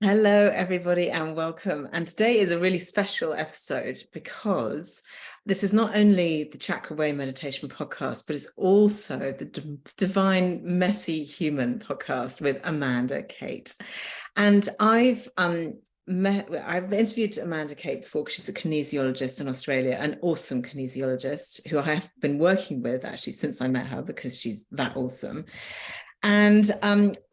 Hello, everybody, and welcome. And today is a really special episode because this is not only the Chakra Way meditation podcast, but it's also the Divine Messy Human podcast with Amanda Kate. And I've interviewed Amanda Kate before because she's a kinesiologist in Australia, an awesome kinesiologist who I have been working with actually since I met her because she's that awesome. And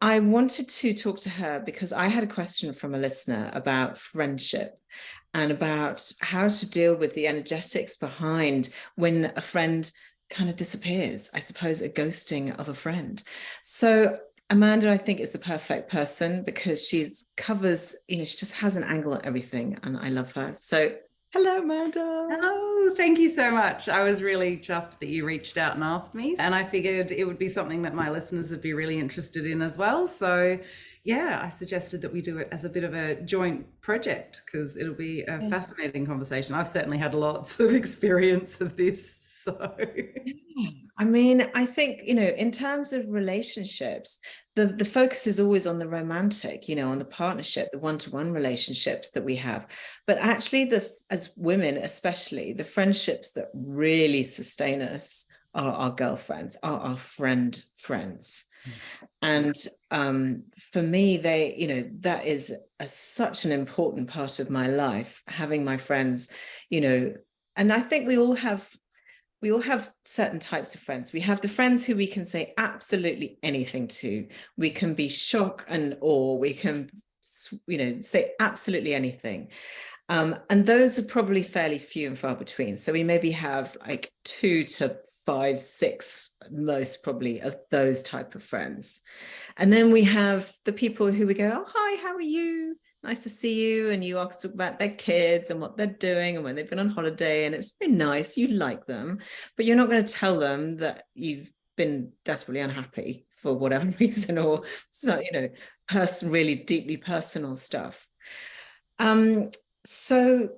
I wanted to talk to her because I had a question from a listener about friendship and about how to deal with the energetics behind when a friend kind of disappears, I suppose, a ghosting of a friend. So Amanda, I think, is the perfect person because she covers, she just has an angle at everything, and I love her. So hello, Amanda. Oh, thank you so much. I was really chuffed that you reached out and asked me, and I figured it would be something that my listeners would be really interested in as well. So, yeah, I suggested that we do it as a bit of a joint project because it'll be a fascinating conversation. I've certainly had lots of experience of this. So, I mean, I think, in terms of relationships, the focus is always on the romantic, on the partnership, the one-to-one relationships that we have. But actually, as women, especially, the friendships that really sustain us are our girlfriends, are our friends. And for me, that is such an important part of my life, having my friends, and I think we all have certain types of friends. We have the friends who we can say absolutely anything to. We can be shock and awe. We can, say absolutely anything. And those are probably fairly few and far between. So we maybe have like 2 to 5, 6, most probably, of those type of friends. And then we have the people who we go, oh, hi, how are you? Nice to see you. And you ask about their kids and what they're doing and when they've been on holiday. And it's very nice. You like them, but you're not going to tell them that you've been desperately unhappy for whatever reason, or so, really deeply personal stuff. So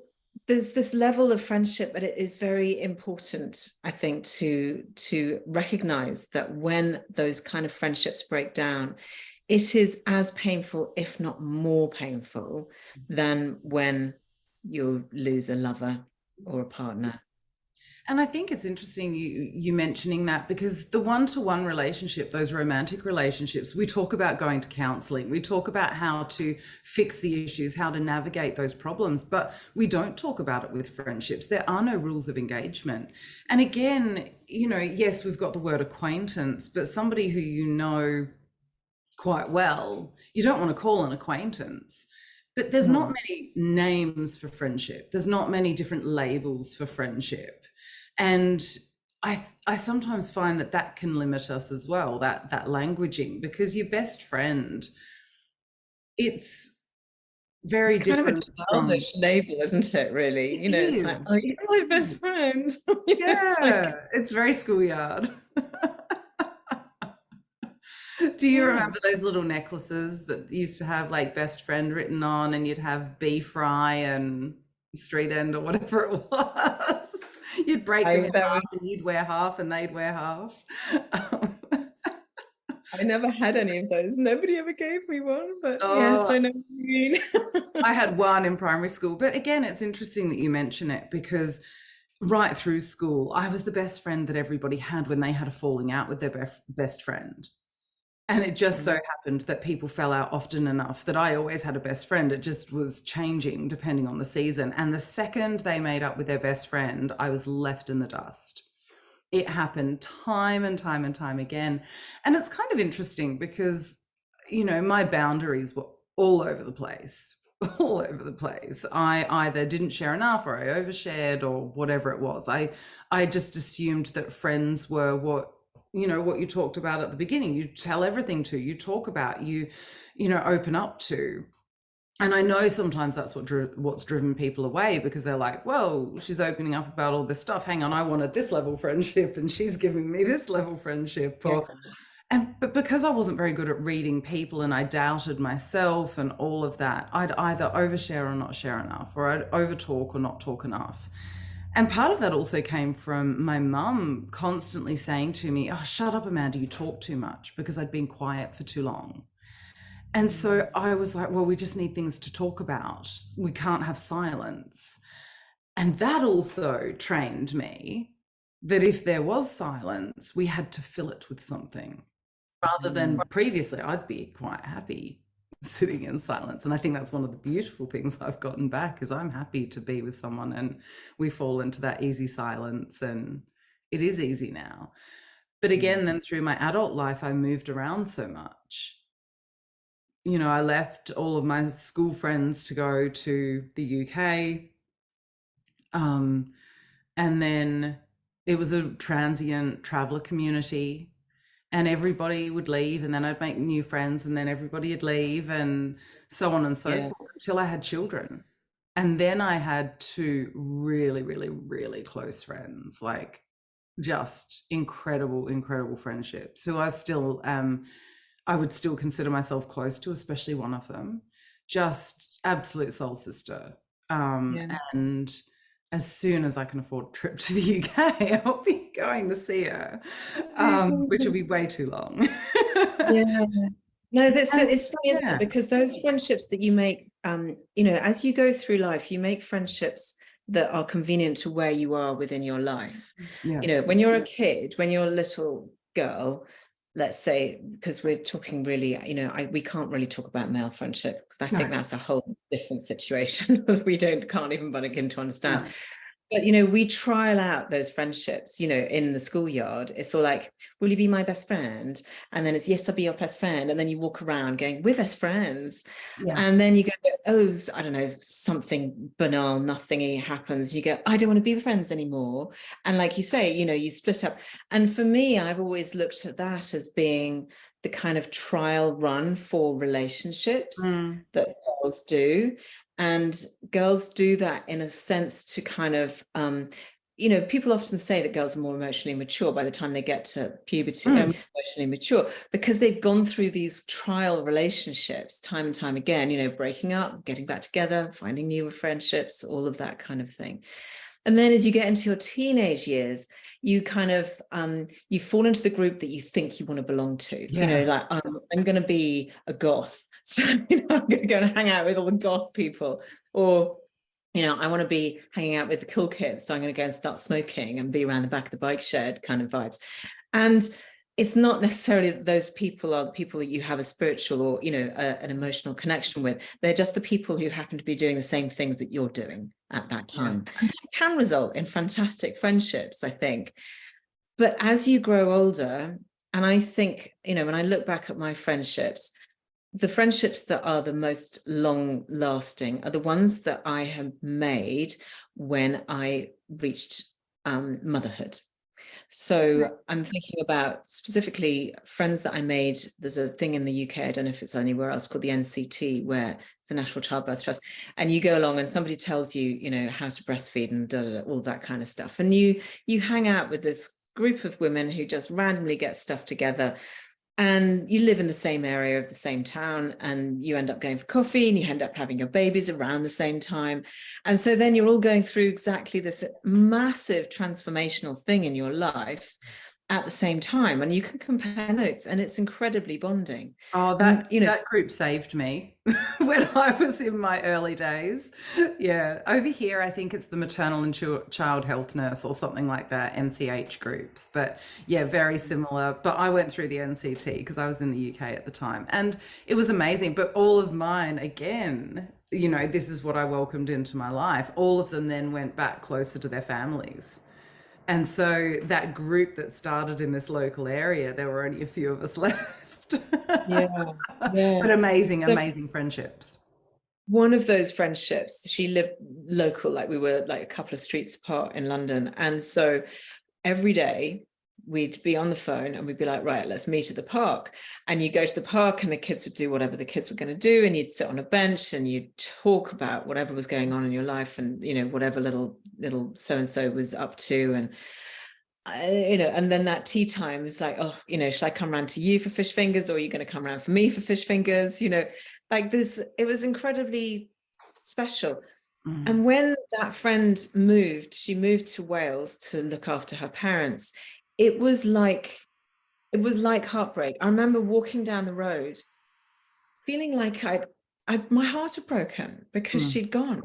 there's this level of friendship, but it is very important, I think, to recognize that when those kind of friendships break down, it is as painful, if not more painful, than when you lose a lover or a partner. and I think it's interesting you mentioning that because the one-to-one relationship, those romantic relationships, we talk about going to counseling, we talk about how to fix the issues, how to navigate those problems, but we don't talk about it with friendships. There are no rules of engagement. And again, yes, we've got the word acquaintance, but somebody who you know quite well, you don't want to call an acquaintance. But there's not many names for friendship. There's not many different labels for friendship. And I sometimes find that can limit us as well, that languaging, because your best friend, it's very It's kind of a different childish label, isn't it, really? It's like, oh, you're my best friend. Yeah, it's very schoolyard. Do you remember those little necklaces that used to have like best friend written on, and you'd have beef fry and street end or whatever it was? You'd break them in half and you'd wear half and they'd wear half. I never had any of those. Nobody ever gave me one, but yes, Oh, I know what you mean. I had one in primary school. But again, it's interesting that you mention it because right through school, I was the best friend that everybody had when they had a falling out with their best friend. And it just so happened that people fell out often enough that I always had a best friend. It just was changing depending on the season. And the second they made up with their best friend, I was left in the dust. It happened time and time and time again. And it's kind of interesting because, my boundaries were all over the place, all over the place. I either didn't share enough or I overshared or whatever it was. I just assumed that friends were what you talked about at the beginning, you tell everything to, you talk about, you open up to. And I know sometimes that's what's driven people away because they're like, well, she's opening up about all this stuff. Hang on, I wanted this level friendship and she's giving me this level friendship. But because I wasn't very good at reading people and I doubted myself and all of that, I'd either overshare or not share enough, or I'd overtalk or not talk enough. And part of that also came from my mum constantly saying to me, oh, shut up, Amanda, you talk too much, because I'd been quiet for too long. And so I was like, well, we just need things to talk about. We can't have silence. And that also trained me that if there was silence, we had to fill it with something. Rather than previously, I'd be quite happy sitting in silence. And I think that's one of the beautiful things I've gotten back is I'm happy to be with someone and we fall into that easy silence, and it is easy now. But again, then through my adult life, I moved around so much. You know, I left all of my school friends to go to the UK. And then it was a transient traveler community, and everybody would leave, and then I'd make new friends, and then everybody would leave, and so on and so forth until I had children. And then I had two really, really, really close friends, like just incredible, incredible friendships who I still I would still consider myself close to, especially one of them, just absolute soul sister. And as soon as I can afford a trip to the UK, I'll be going to see her, which will be way too long. Yeah. No, it's funny, isn't Yeah. it? Because those friendships that you make, you know, as you go through life, you make friendships that are convenient to where you are within your life. Yeah. You know, when you're a kid, when you're a little girl, let's say, because we're talking really, you know, we can't really talk about male friendship because I think that's a whole different situation we can't even begin to understand. No. But, you know, we trial out those friendships, you know, in the schoolyard. It's all like, will you be my best friend? And then it's, yes, I'll be your best friend. And then you walk around going, we're best friends. Yeah. And then you go, oh, I don't know, something banal, nothing happens. You go, I don't want to be friends anymore. And like you say, you know, you split up. And for me, I've always looked at that as being the kind of trial run for relationships that girls do. And girls do that in a sense to kind of, you know, people often say that girls are more emotionally mature by the time they get to puberty, emotionally mature, because they've gone through these trial relationships time and time again, you know, breaking up, getting back together, finding newer friendships, all of that kind of thing. And then as you get into your teenage years, you kind of, you fall into the group that you think you want to belong to. You know, like, I'm going to be a goth. So, you know, I'm going to go and hang out with all the goth people. Or, you know, I want to be hanging out with the cool kids. So I'm going to go and start smoking and be around the back of the bike shed kind of vibes. And it's not necessarily that those people are the people that you have a spiritual or, you know, an emotional connection with. They're just the people who happen to be doing the same things that you're doing at that time. And that can result in fantastic friendships, I think. But as you grow older, and I think, you know, when I look back at my friendships, the friendships that are the most long lasting are the ones that I have made when I reached motherhood. So I'm thinking about specifically friends that I made. There's a thing in the UK, I don't know if it's anywhere else, called the NCT, where it's the National Childbirth Trust. And you go along and somebody tells you, you know, how to breastfeed and all that kind of stuff. And you hang out with this group of women who just randomly get stuff together. And you live in the same area of the same town, and you end up going for coffee, and you end up having your babies around the same time. And so then you're all going through exactly this massive transformational thing in your life at the same time, and you can compare notes, and it's incredibly bonding. Oh, that, you know, that group saved me when I was in my early days. Yeah. Over here, I think it's the maternal and child health nurse or something like that, MCH groups. But yeah, very similar. But I went through the NCT because I was in the UK at the time, and it was amazing. But all of mine, again, you know, this is what I welcomed into my life. All of them then went back closer to their families. And so that group that started in this local area, there were only a few of us left. But amazing friendships. One of those friendships, she lived local, like we were like a couple of streets apart in London. And so every day we'd be on the phone and we'd be like, right, let's meet at the park. And you go to the park and the kids would do whatever the kids were going to do. And you'd sit on a bench and you'd talk about whatever was going on in your life and, you know, whatever little so-and-so was up to. And you know, and then that tea time is like, oh, you know, should I come around to you for fish fingers, or are you going to come around for me for fish fingers? You know, like this, it was incredibly special. And when that friend moved, she moved to Wales to look after her parents. It was like heartbreak. I remember walking down the road feeling like my heart had broken because she'd gone.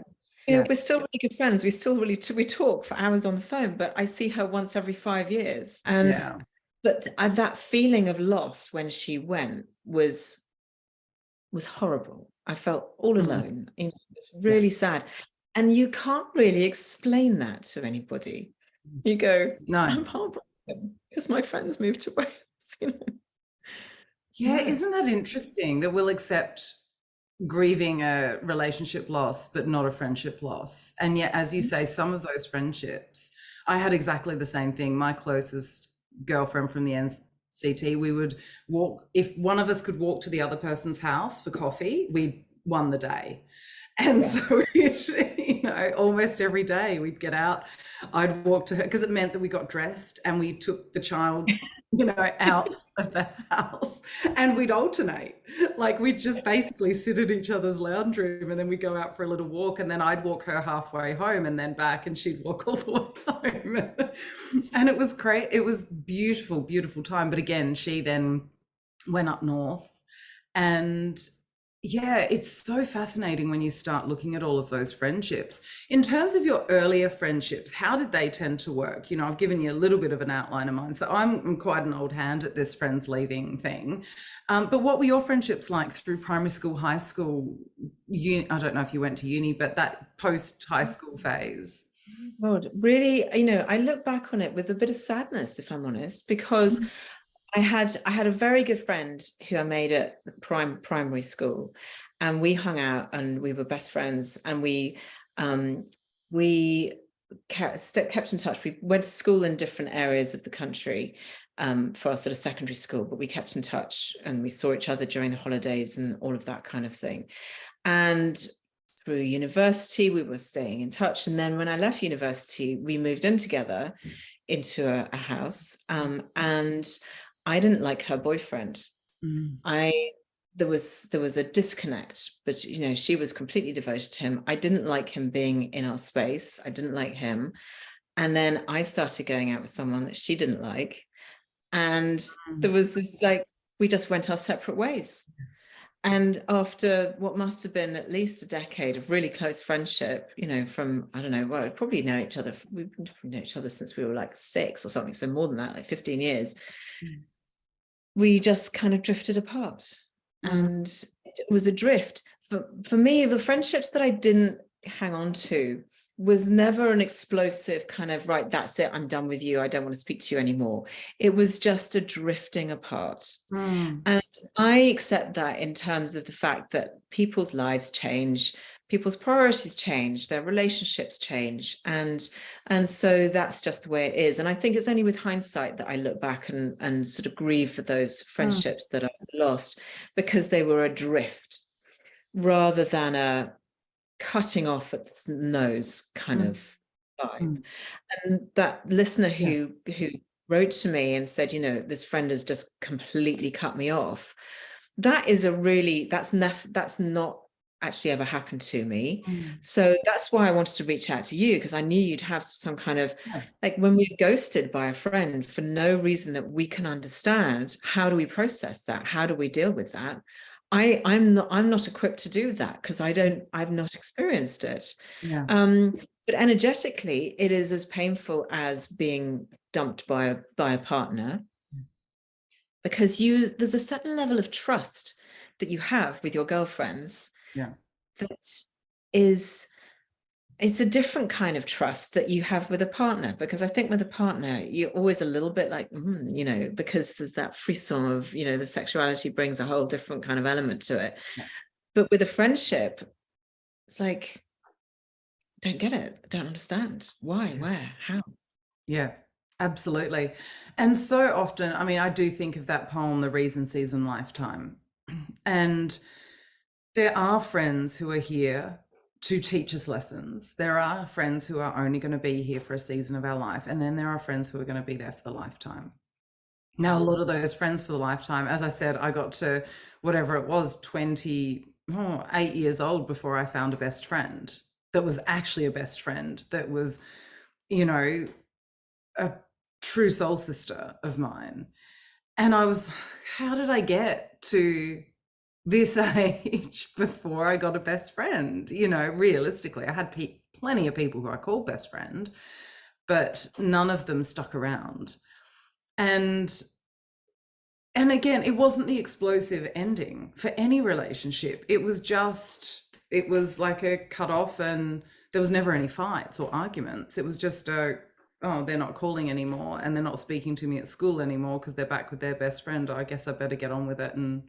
Yeah. We're still really good friends. We talk for hours on the phone, but I see her once every 5 years. And but that feeling of loss when she went was horrible. I felt all alone. It was really sad. And you can't really explain that to anybody. You go, no, I'm heartbroken because my friends moved to Wales. Yeah, isn't that interesting that we'll accept grieving a relationship loss, but not a friendship loss? And yet, as you say, some of those friendships, I had exactly the same thing. My closest girlfriend from the NCT, we would walk, if one of us could walk to the other person's house for coffee, we won the day. And so, almost every day we'd get out, I'd walk to her because it meant that we got dressed and we took the child, out of the house, and we'd alternate. Like, we'd just basically sit at each other's lounge room, and then we'd go out for a little walk, and then I'd walk her halfway home and then back, and she'd walk all the way home. And it was great. It was beautiful, beautiful time. But again, she then went up north, and it's so fascinating when you start looking at all of those friendships. In terms of your earlier friendships, how did they tend to work? I've given you a little bit of an outline of mine. So I'm quite an old hand at this friends leaving thing. But what were your friendships like through primary school, high school, uni? I don't know if you went to uni, but that post-high school phase. God, really, I look back on it with a bit of sadness, if I'm honest, because I had a very good friend who I made at primary school, and we hung out and we were best friends, and we kept in touch. We went to school in different areas of the country for our sort of secondary school, but we kept in touch and we saw each other during the holidays and all of that kind of thing. And through university, we were staying in touch. And then when I left university, we moved in together into a house, and I didn't like her boyfriend. There was a disconnect, but she was completely devoted to him. I didn't like him being in our space. I didn't like him. And then I started going out with someone that she didn't like. And there was this, we just went our separate ways. And after what must have been at least a decade of really close friendship, from, I don't know, well, we've probably known each other since we were like 6 or something. So more than that, like 15 years. We just kind of drifted apart, and it was a drift. For me, the friendships that I didn't hang on to was never an explosive kind of, right, that's it, I'm done with you, I don't want to speak to you anymore. It was just a drifting apart. And I accept that in terms of the fact that people's lives change, people's priorities change, their relationships change, and so that's just the way it is. And I think it's only with hindsight that I look back and sort of grieve for those friendships that I lost, because they were adrift rather than a cutting off at the nose kind of vibe. And that listener who wrote to me and said, this friend has just completely cut me off, that is that's not actually ever happened to me. So that's why I wanted to reach out to you, because I knew you'd have some kind of, like, when we're ghosted by a friend for no reason that we can understand, how do we process that? How do we deal with that? I'm not equipped to do that, because I've not experienced it. But energetically, it is as painful as being dumped by a partner, because there's a certain level of trust that you have with your girlfriends it's a different kind of trust that you have with a partner, because I think with a partner you're always a little bit like because there's that frisson of the sexuality brings a whole different kind of element to it. But with a friendship, it's like, don't get it, don't understand why, where, how. Absolutely. And so often, I do think of that poem, The Reason, Season, Lifetime, and there are friends who are here to teach us lessons. There are friends who are only going to be here for a season of our life. And then there are friends who are going to be there for the lifetime. Now, a lot of those friends for the lifetime, as I said, I got to whatever it was, 8 years old before I found a best friend that was actually a best friend, that was, a true soul sister of mine. And I was, how did I get to this age before I got a best friend. You know, realistically, I had plenty of people who I called best friend, but none of them stuck around. And again, it wasn't the explosive ending for any relationship. It was like a cut off, and there was never any fights or arguments. It was just oh, they're not calling anymore, and they're not speaking to me at school anymore because they're back with their best friend. I guess I better get on with it and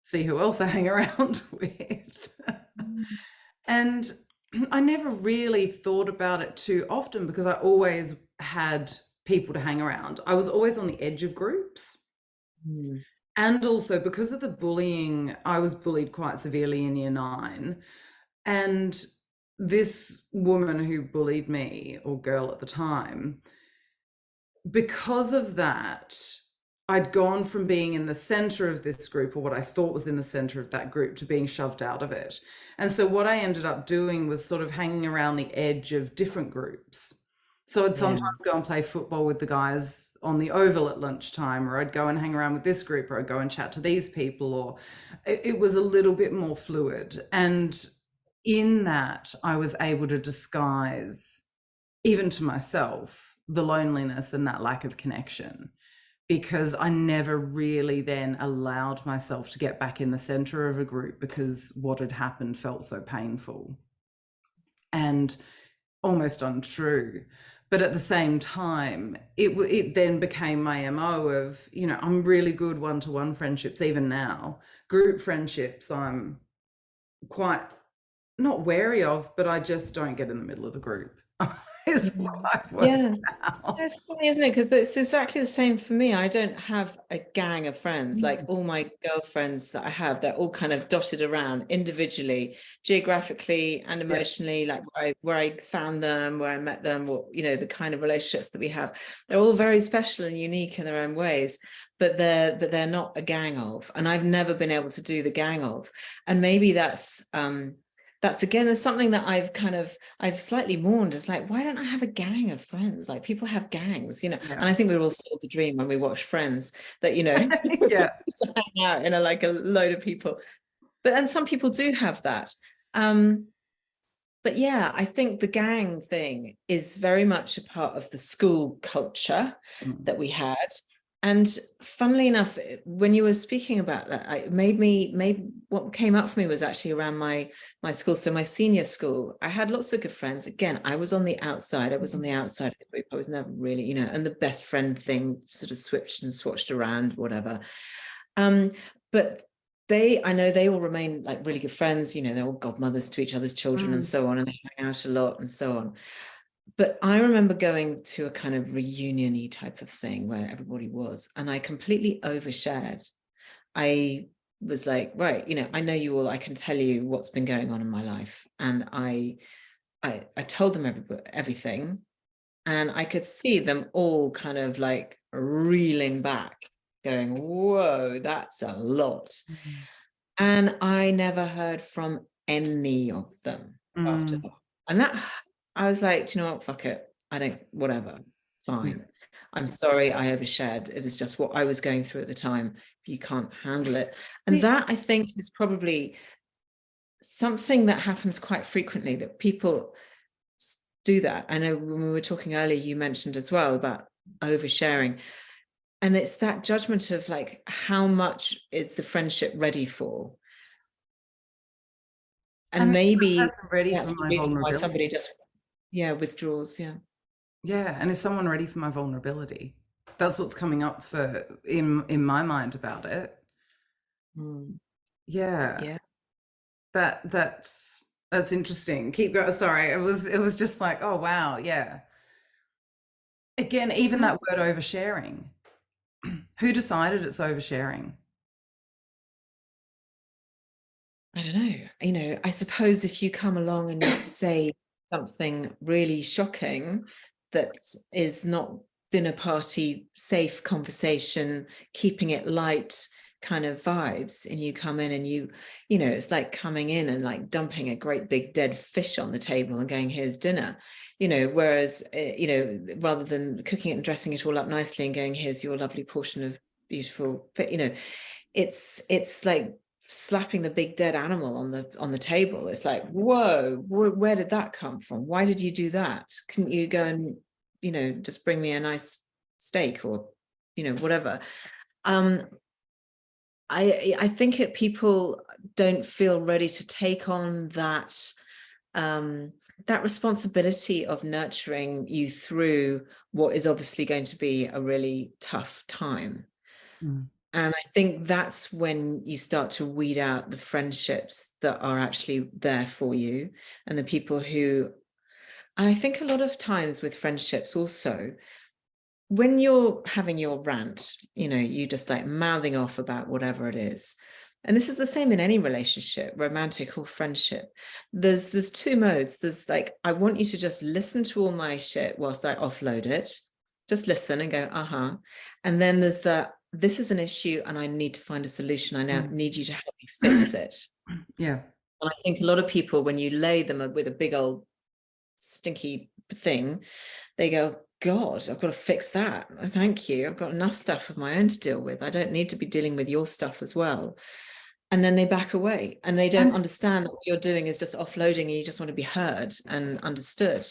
see who else I hang around with. And I never really thought about it too often because I always had people to hang around. I was always on the edge of groups. Mm. And also because of the bullying, I was bullied quite severely in year 9. And this woman who bullied me, or girl at the time, because of that, I'd gone from being in the center of this group, or what I thought was in the center of that group, to being shoved out of it. And so what I ended up doing was sort of hanging around the edge of different groups. So I'd sometimes go and play football with the guys on the oval at lunchtime, or I'd go and hang around with this group, or I'd go and chat to these people, or it was a little bit more fluid. And in that, I was able to disguise, even to myself, the loneliness and that lack of connection, because I never really then allowed myself to get back in the center of a group because what had happened felt so painful and almost untrue. But at the same time, it then became my MO of, you know, I'm really good one-to-one friendships even now. Group friendships, I'm quite not wary of, but I just don't get in the middle of the group. Is what I've worked out. It's funny, isn't it? Because it's exactly the same for me. I don't have a gang of friends. Like all my girlfriends that I have, they're all kind of dotted around individually, geographically and emotionally, like where I found them, where I met them, or, you know, the kind of relationships that we have. They're all very special and unique in their own ways, but they're not a gang of. And I've never been able to do the gang of. And maybe that's again something that I've slightly mourned. It's like, why don't I have a gang of friends? Like, people have gangs, you know. And I think we all saw the dream when we watched Friends, that, you know, hang out in a load of people. But then some people do have that. But yeah, I think the gang thing is very much a part of the school culture that we had. And funnily enough, when you were speaking about that, it made what came up for me was actually around my school. So my senior school, I had lots of good friends. Again, I was on the outside. I was on the outside of the group. I was never really, you know, and the best friend thing sort of switched and swatched around, whatever. But I know they all remain like really good friends. You know, they're all godmothers to each other's children and so on, and they hang out a lot and so on. But I remember going to a kind of reunion-y type of thing where everybody was, and I completely overshared. I was like, right, you know, I know you all, I can tell you what's been going on in my life. And I told them everything, and I could see them all kind of like reeling back, going, whoa, that's a lot. And I never heard from any of them after that. And that, I was like, do you know what? Fuck it. I don't, whatever. Fine. I'm sorry I overshared. It was just what I was going through at the time. If you can't handle it. And that, I think, is probably something that happens quite frequently, that people do that. I know when we were talking earlier, you mentioned as well about oversharing. And it's that judgment of like, how much is the friendship ready for? And maybe that's the reason why somebody just withdraws. And is someone ready for my vulnerability? That's what's coming up for in my mind about it. That's interesting. Keep going. Sorry, it was just like, oh wow, yeah. Again, even that word oversharing. Who decided it's oversharing? I don't know. You know, I suppose if you come along and you say something really shocking that is not dinner party safe conversation, keeping it light kind of vibes, and you come in and you know, it's like coming in and like dumping a great big dead fish on the table and going, here's dinner, you know, whereas you know, rather than cooking it and dressing it all up nicely and going, here's your lovely portion of beautiful, you know, it's like slapping the big dead animal on the table. It's like, whoa, where did that come from? Why did you do that? Couldn't you go and, you know, just bring me a nice steak or, you know, whatever. I think people don't feel ready to take on that that responsibility of nurturing you through what is obviously going to be a really tough time. And I think that's when you start to weed out the friendships that are actually there for you, and the people who, and I think a lot of times with friendships also, when you're having your rant, you know, you just like mouthing off about whatever it is. And this is the same in any relationship, romantic or friendship. There's two modes. There's like, I want you to just listen to all my shit whilst I offload it. Just listen and go, uh-huh. And then there's the, this is an issue and I need to find a solution. I now need you to help me fix it. Yeah. And I think a lot of people, when you lay them with a big old stinky thing, they go, God, I've got to fix that. Thank you. I've got enough stuff of my own to deal with. I don't need to be dealing with your stuff as well. And then they back away and they don't understand that what you're doing is just offloading and you just want to be heard and understood.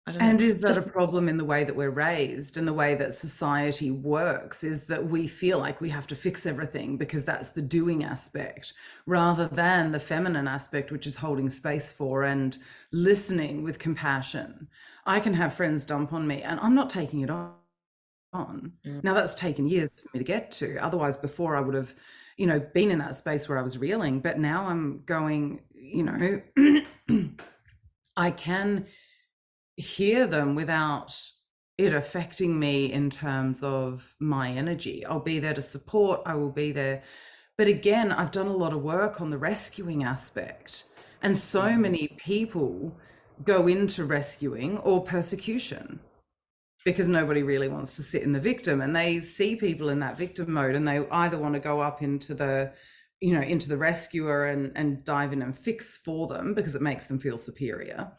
I don't know. And is that a problem in the way that we're raised and the way that society works, is that we feel like we have to fix everything because that's the doing aspect, rather than the feminine aspect, which is holding space for and listening with compassion. I can have friends dump on me and I'm not taking it on. Now that's taken years for me to get to. Otherwise, before I would have, you know, been in that space where I was reeling, but now I'm going, you know, I can hear them without it affecting me in terms of my energy. I'll be there to support, I will be there. But again, I've done a lot of work on the rescuing aspect. And so many people go into rescuing or persecution because nobody really wants to sit in the victim, and they see people in that victim mode and they either want to go up into the, you know, into the rescuer and dive in and fix for them because it makes them feel superior.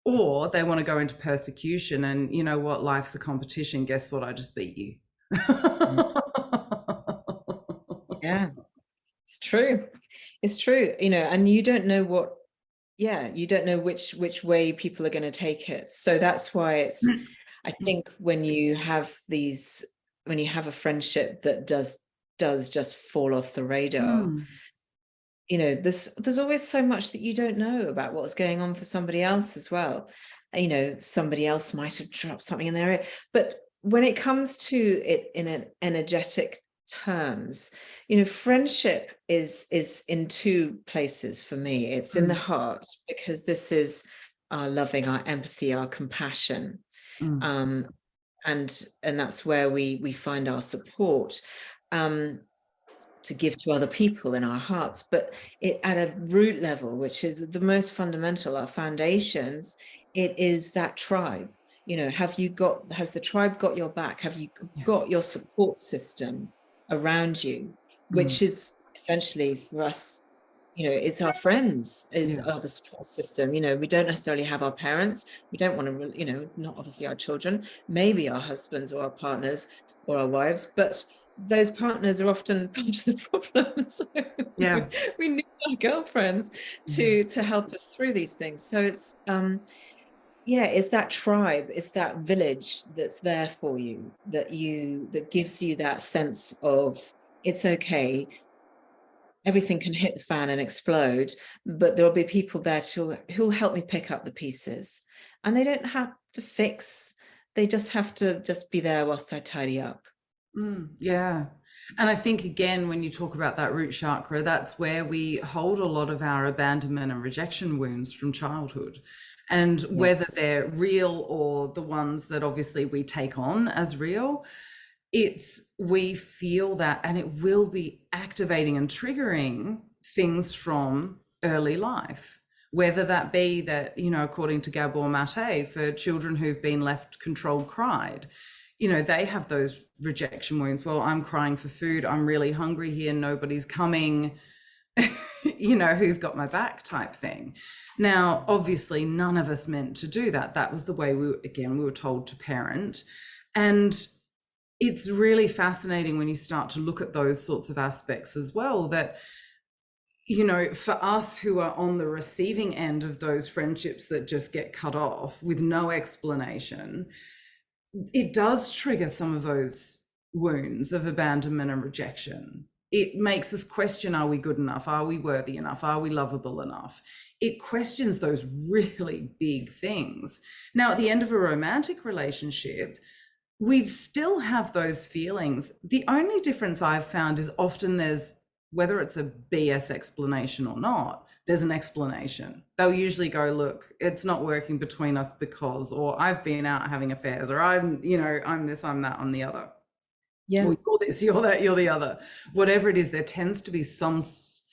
Or they want to go into persecution and, you know what, life's a competition. Guess what? I just beat you. Yeah, it's true. It's true. You know, and you don't know what, you don't know which way people are going to take it. So that's why it's, I think when you have a friendship that does just fall off the radar, you know, there's always so much that you don't know about what's going on for somebody else as well. You know, somebody else might have dropped something in their area. But when it comes to it in an energetic terms, you know, friendship is in two places for me. It's in the heart, because this is our loving, our empathy, our compassion. And that's where we find our support. To give to other people in our hearts, but it at a root level, which is the most fundamental, our foundations, it is that tribe. You know, has the tribe got your back? Have you got your support system around you, which is essentially for us, you know, it's our friends are the support system. You know, we don't necessarily have our parents. We don't want to, you know, not obviously our children, maybe our husbands or our partners or our wives, but those partners are often part of the problem. So we need our girlfriends to help us through these things. So it's it's that tribe, it's that village that's there for you, that gives you that sense of it's okay. Everything can hit the fan and explode, but there'll be people there who'll help me pick up the pieces, and they don't have to fix. They just have to just be there whilst I tidy up. Yeah. And I think, again, when you talk about that root chakra, that's where we hold a lot of our abandonment and rejection wounds from childhood. And whether they're real or the ones that obviously we take on as real, we feel that, and it will be activating and triggering things from early life. Whether that be that, you know, according to Gabor Mate, for children who've been left controlled cried, you know, they have those rejection wounds. Well, I'm crying for food. I'm really hungry here. Nobody's coming, you know, who's got my back type thing. Now, obviously, none of us meant to do that. That was the way we were told to parent. And it's really fascinating when you start to look at those sorts of aspects as well, that you know, for us who are on the receiving end of those friendships that just get cut off with no explanation, it does trigger some of those wounds of abandonment and rejection. It makes us question, are we good enough? Are we worthy enough? Are we lovable enough? It questions those really big things. Now, at the end of a romantic relationship, we still have those feelings. The only difference I've found is often there's, whether it's a BS explanation or not, there's an explanation. They'll usually go, look, it's not working between us because, or I've been out having affairs, or I'm, you know, I'm this, I'm that, I'm the other. Yeah. Or you're this, you're that, you're the other. Whatever it is, there tends to be some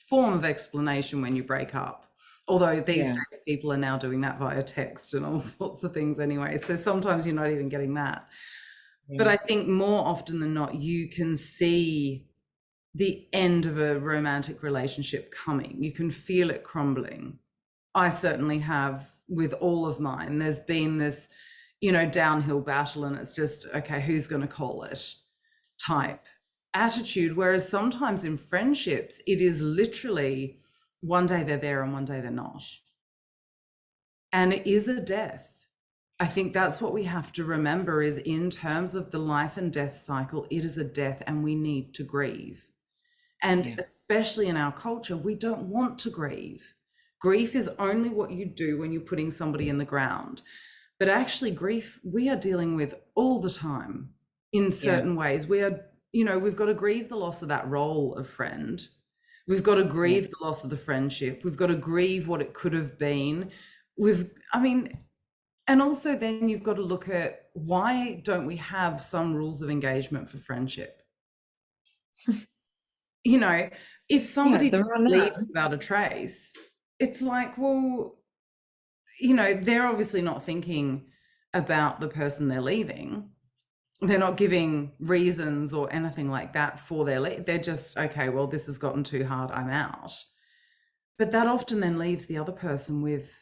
form of explanation when you break up. Although these days people are now doing that via text and all sorts of things anyway. So sometimes you're not even getting that. Yeah. But I think more often than not, you can see the end of a romantic relationship coming. You can feel it crumbling. I certainly have with all of mine. There's been this, you know, downhill battle, and it's just, okay, who's going to call it type attitude. Whereas sometimes in friendships, it is literally one day they're there and one day they're not. And it is a death. I think that's what we have to remember, is in terms of the life and death cycle, it is a death and we need to grieve. And especially in our culture, we don't want to grieve. Grief is only what you do when you're putting somebody in the ground. But actually grief, we are dealing with all the time in certain ways. We are, you know, we've got to grieve the loss of that role of friend. We've got to grieve the loss of the friendship. We've got to grieve what it could have been. And also then you've got to look at, why don't we have some rules of engagement for friendship? You know, if somebody just leaves without a trace, it's like, well, you know, they're obviously not thinking about the person they're leaving. They're not giving reasons or anything like that for their leave. They're just, okay, well, this has gotten too hard, I'm out. But that often then leaves the other person with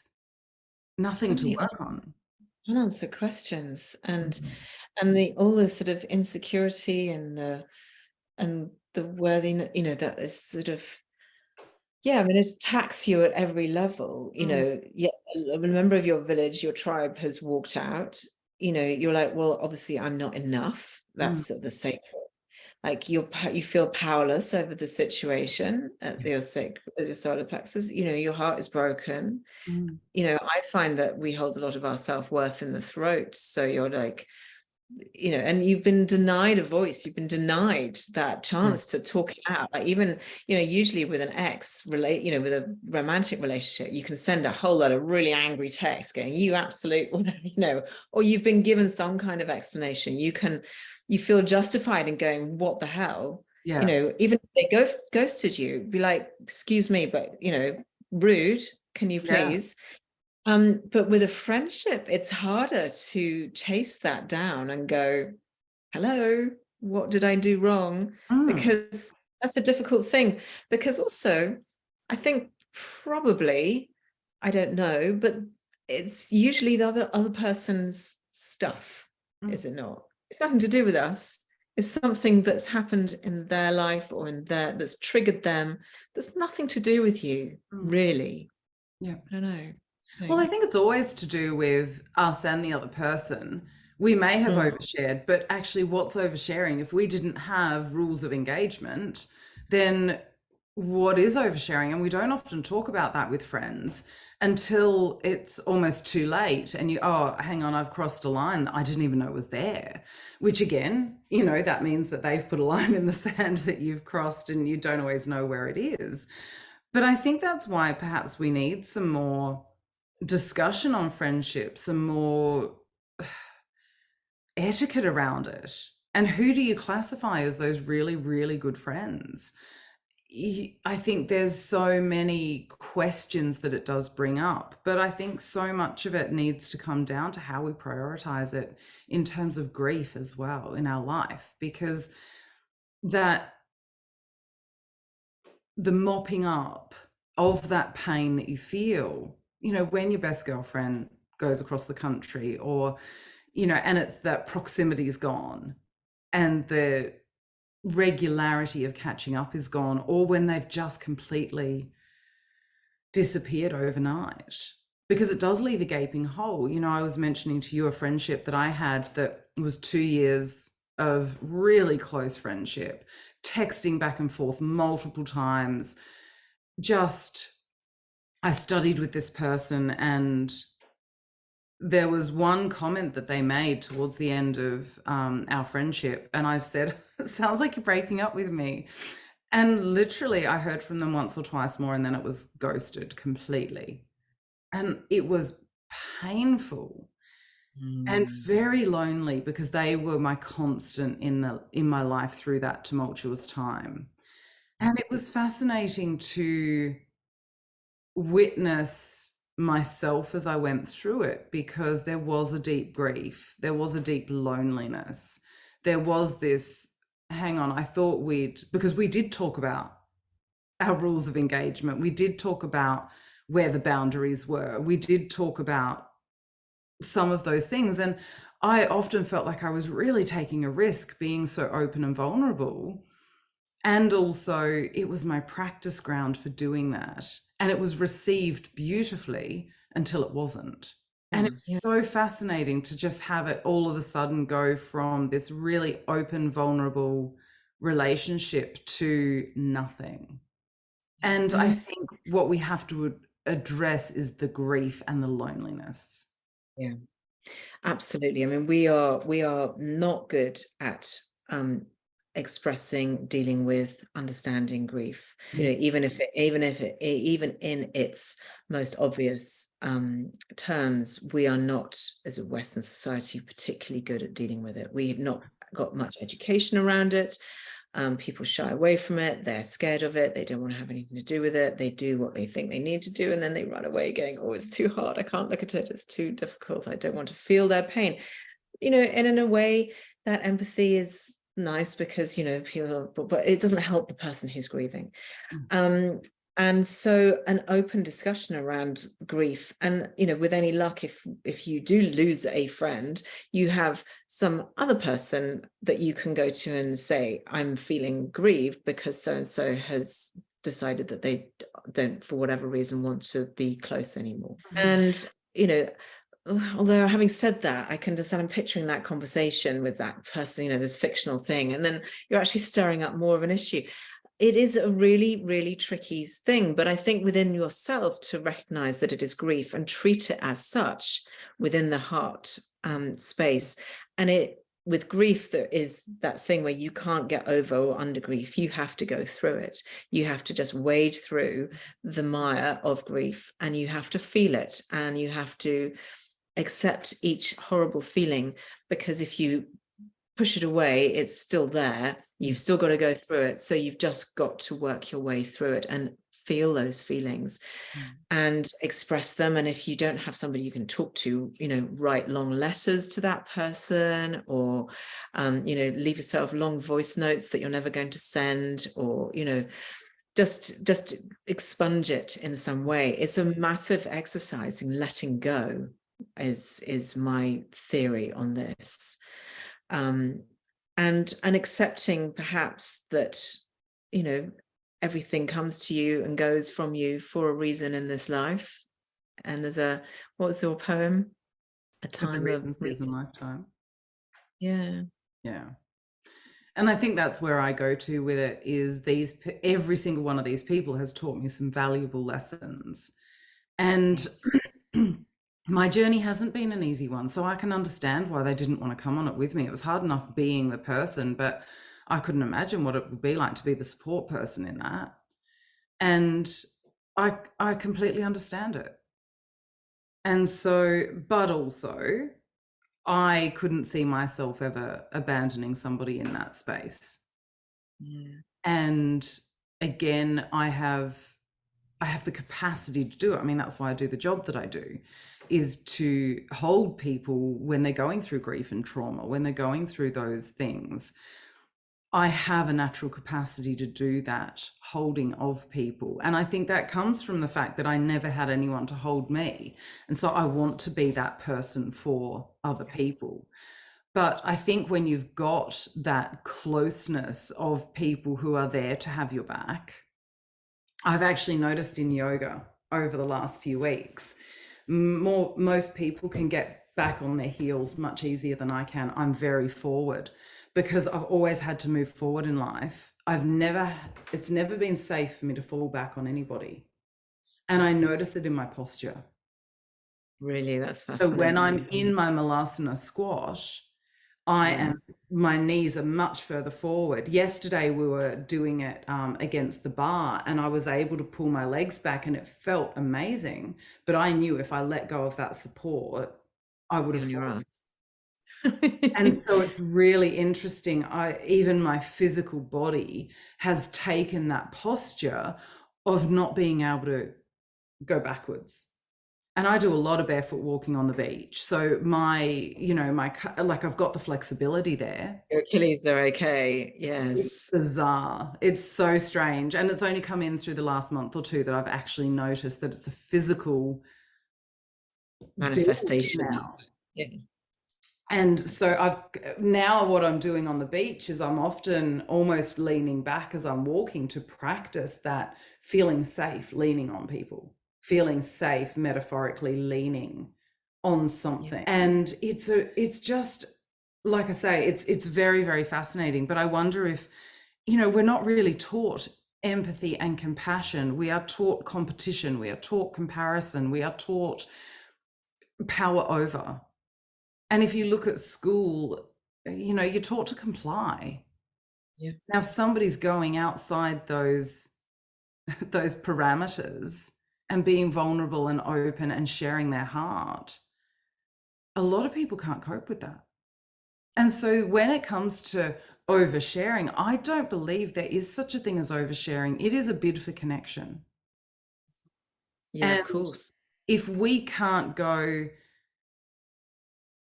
nothing to work on. Unanswered questions, and all the sort of insecurity and the worthiness, you know, that is sort of, I mean, it attacks you at every level, you know. A member of your village, your tribe has walked out, you know, you're like, well, obviously I'm not enough. That's the sacred. Like you feel powerless over the situation at your solar plexus. You know, your heart is broken. You know, I find that we hold a lot of our self-worth in the throat. So you're like, you know, and you've been denied a voice, you've been denied that chance to talk it out. Like, even, you know, usually with an ex you know, with a romantic relationship, you can send a whole lot of really angry texts going, you absolute, you know, or you've been given some kind of explanation. You feel justified in going, what the hell? You know, even if they ghosted you, be like, excuse me, but, you know, rude, can you please? But with a friendship, it's harder to chase that down and go, hello, what did I do wrong? Because that's a difficult thing. Because also, I think probably, I don't know, but it's usually the other person's stuff, is it not? It's nothing to do with us. It's something that's happened in their life or that's triggered them. There's nothing to do with you, really. I don't know. Well, I think it's always to do with us and the other person. We may have overshared, but actually what's oversharing? If we didn't have rules of engagement, then what is oversharing? And we don't often talk about that with friends until it's almost too late and oh, hang on, I've crossed a line that I didn't even know was there, which again, you know, that means that they've put a line in the sand that you've crossed and you don't always know where it is. But I think that's why perhaps we need some more discussion on friendship, some more etiquette around it. And who do you classify as those really, really good friends? I think there's so many questions that it does bring up, but I think so much of it needs to come down to how we prioritize it in terms of grief as well in our life, because the mopping up of that pain that you feel, you know, when your best girlfriend goes across the country, or, you know, and it's that proximity is gone and the regularity of catching up is gone, or when they've just completely disappeared overnight, because it does leave a gaping hole. You know, I was mentioning to you a friendship that I had that was 2 years of really close friendship, texting back and forth multiple times. Just, I studied with this person, and there was one comment that they made towards the end of our friendship, and I said, "It sounds like you're breaking up with me." And literally, I heard from them once or twice more, and then it was ghosted completely. And it was painful and very lonely, because they were my constant in my life through that tumultuous time. And it was fascinating to witness myself as I went through it, because there was a deep grief, there was a deep loneliness, there was this, hang on, I thought because we did talk about our rules of engagement, we did talk about where the boundaries were, we did talk about some of those things, and I often felt like I was really taking a risk being so open and vulnerable. And also, it was my practice ground for doing that. And it was received beautifully until it wasn't. And it was so fascinating to just have it all of a sudden go from this really open, vulnerable relationship to nothing. And I think what we have to address is the grief and the loneliness. Yeah, absolutely. I mean, we are not good at expressing, dealing with, understanding grief. You know, even in its most obvious terms, we are not, as a Western society, particularly good at dealing with it. We've not got much education around it. People shy away from it. They're scared of it. They don't want to have anything to do with it. They do what they think they need to do, and then they run away going, "Oh, it's too hard. I can't look at it. It's too difficult. I don't want to feel their pain." You know, and in a way, that empathy is nice, because, you know, people, but it doesn't help the person who's grieving. And so an open discussion around grief, and, you know, with any luck, if you do lose a friend, you have some other person that you can go to and say, "I'm feeling grieved because so and so has decided that they don't, for whatever reason, want to be close anymore." And, you know, although having said that, I can understand, I'm picturing that conversation with that person, you know, this fictional thing, and then you're actually stirring up more of an issue. It is a really, really tricky thing, but I think within yourself to recognize that it is grief and treat it as such within the heart space. And with grief, there is that thing where you can't get over or under grief. You have to go through it. You have to just wade through the mire of grief, and you have to feel it, and you have to accept each horrible feeling, because if you push it away, it's still there. You've still got to go through it. So you've just got to work your way through it and feel those feelings and express them. And if you don't have somebody you can talk to, you know, write long letters to that person, or you know, leave yourself long voice notes that you're never going to send, or, you know, just expunge it in some way. It's a massive exercise in letting go, is my theory on this. And accepting perhaps that, you know, everything comes to you and goes from you for a reason in this life. And there's what was the poem? A time of season, lifetime. Yeah. And I think that's where I go to with it, is every single one of these people has taught me some valuable lessons. And my journey hasn't been an easy one, so I can understand why they didn't want to come on it with me. It was hard enough being the person, but I couldn't imagine what it would be like to be the support person in that. And I completely understand it. And so, but also, I couldn't see myself ever abandoning somebody in that space. And again, I have the capacity to do it. I mean, that's why I do the job that I do, is to hold people when they're going through grief and trauma, when they're going through those things. I have a natural capacity to do that holding of people. And I think that comes from the fact that I never had anyone to hold me. And so I want to be that person for other people. But I think when you've got that closeness of people who are there to have your back, I've actually noticed in yoga over the last few weeks. Most people can get back on their heels much easier than I can. I'm very forward because I've always had to move forward in life. It's never been safe for me to fall back on anybody. And I notice it in my posture. Really, that's So fascinating. when I'm in my Malasana squash, my knees are much further forward. Yesterday we were doing it against the bar, and I was able to pull my legs back, and it felt amazing. But I knew if I let go of that support, I would have fallen. And so it's really interesting. Even my physical body has taken that posture of not being able to go backwards. And I do a lot of barefoot walking on the beach. So I've got the flexibility there. Your Achilles are okay. Yes. It's bizarre. It's so strange. And it's only come in through the last month or two that I've actually noticed that it's a physical manifestation now. Yeah. And so now what I'm doing on the beach is I'm often almost leaning back as I'm walking to practice that feeling safe, leaning on people, feeling safe, metaphorically leaning on something. Yeah. And it's just, like I say, it's very, very fascinating. But I wonder if, we're not really taught empathy and compassion. We are taught competition. We are taught comparison. We are taught power over. And if you look at school, you're taught to comply. Yeah. Now, if somebody's going outside those parameters and being vulnerable and open and sharing their heart, a lot of people can't cope with that. And so when it comes to oversharing, I don't believe there is such a thing as oversharing. It is a bid for connection. Yeah, and of course. If we can't go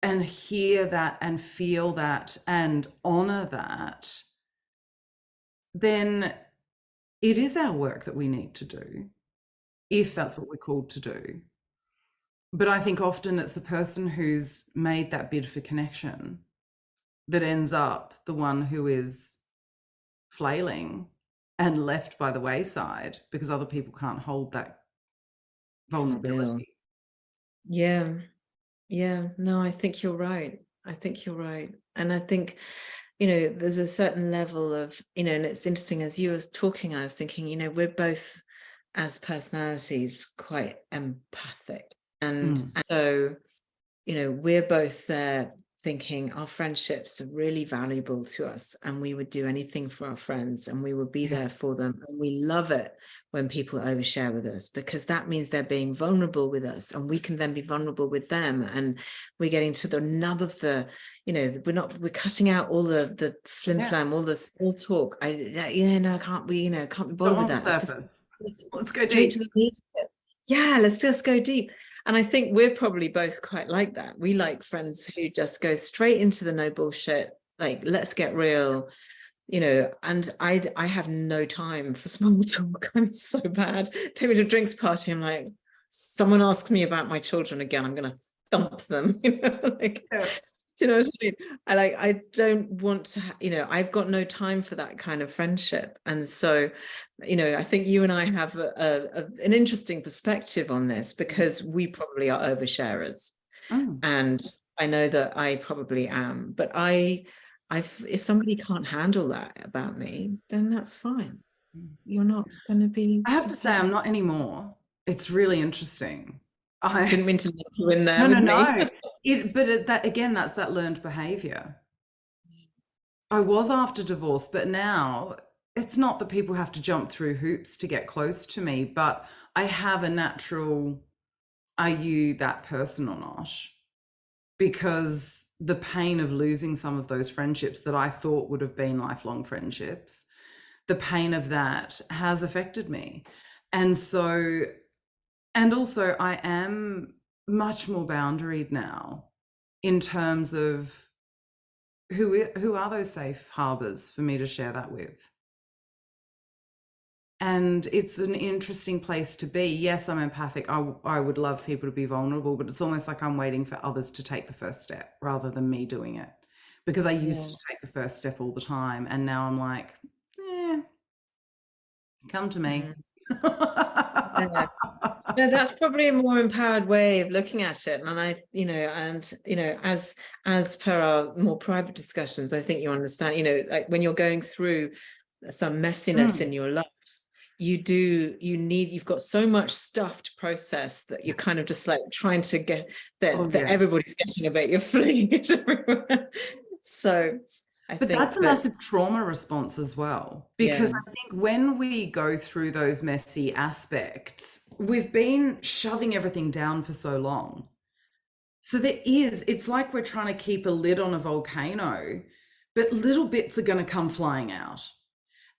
and hear that and feel that and honor that, then it is our work that we need to do, if that's what we're called to do. But I think often it's the person who's made that bid for connection that ends up the one who is flailing and left by the wayside because other people can't hold that vulnerability. Yeah. No, I think you're right. And I think, there's a certain level of, and it's interesting, as you was talking, I was thinking, we're both as personalities quite empathic. And so, we're both there thinking our friendships are really valuable to us, and we would do anything for our friends, and we would be there for them. And we love it when people overshare with us, because that means they're being vulnerable with us, and we can then be vulnerable with them. And we're getting to the nub of the, we're cutting out all the flim flam, all the small talk. Can't be bothered with that. Let's go deep. To the meat of it. Yeah, let's just go deep. And I think we're probably both quite like that. We like friends who just go straight into the no bullshit, like, let's get real, and I have no time for small talk. I'm so bad. Take me to a drinks party, I'm like, someone asks me about my children again, I'm going to thump them, do you know what I mean? I don't want to, I've got no time for that kind of friendship. And so, I think you and I have an interesting perspective on this, because we probably are oversharers. And I know that I probably am, but if somebody can't handle that about me, then that's fine. You're not going to be. I have to say, I'm not anymore. It's really interesting. I didn't mean to let you in there. No. That's that learned behavior. I was after divorce, but now it's not that people have to jump through hoops to get close to me, but I have a natural, are you that person or not? Because the pain of losing some of those friendships that I thought would have been lifelong friendships, the pain of that has affected me. And so, and also I am much more boundaried now in terms of who are those safe harbors for me to share that with. And it's an interesting place to be. Yes, I'm empathic. I would love people to be vulnerable, but it's almost like I'm waiting for others to take the first step rather than me doing it, because I used to take the first step all the time. And now I'm like, come to me. Yeah. No, that's probably a more empowered way of looking at it. And as per our more private discussions, I think you understand, like when you're going through some messiness in your life, you've got so much stuff to process that you're kind of just like trying to get that everybody's getting a bit, you're flinging it everywhere. So But that's a massive trauma response as well, because I think when we go through those messy aspects, we've been shoving everything down for so long. So it's like we're trying to keep a lid on a volcano, but little bits are going to come flying out.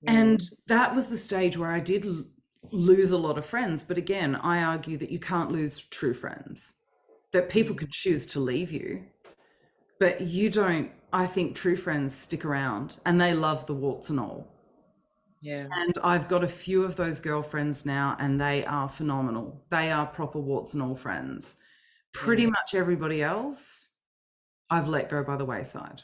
And that was the stage where I did lose a lot of friends. But again, I argue that you can't lose true friends, that people could choose to leave you, but you don't. I think true friends stick around and they love the warts and all. Yeah. And I've got a few of those girlfriends now and they are phenomenal. They are proper warts and all friends. Pretty much everybody else, I've let go by the wayside.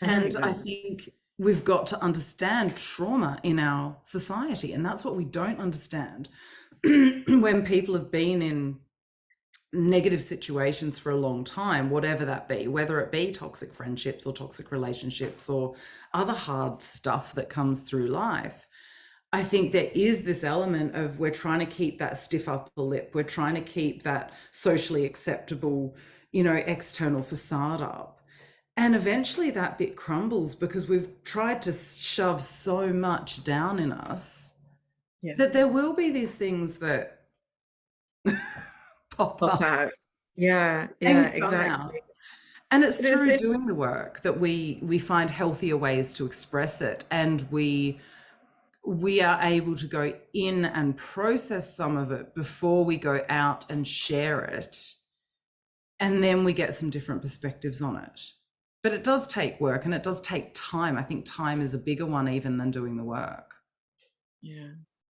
And I think we've got to understand trauma in our society. And that's what we don't understand when people have been in negative situations for a long time, whatever that be, whether it be toxic friendships or toxic relationships or other hard stuff that comes through life. I think there is this element of we're trying to keep that stiff upper lip. We're trying to keep that socially acceptable, external facade up. And eventually that bit crumbles because we've tried to shove so much down in us that there will be these things that pop out. Yeah, exactly. Out. And it's through doing the work that we find healthier ways to express it, and we are able to go in and process some of it before we go out and share it. And then we get some different perspectives on it. But it does take work and it does take time. I think time is a bigger one even than doing the work.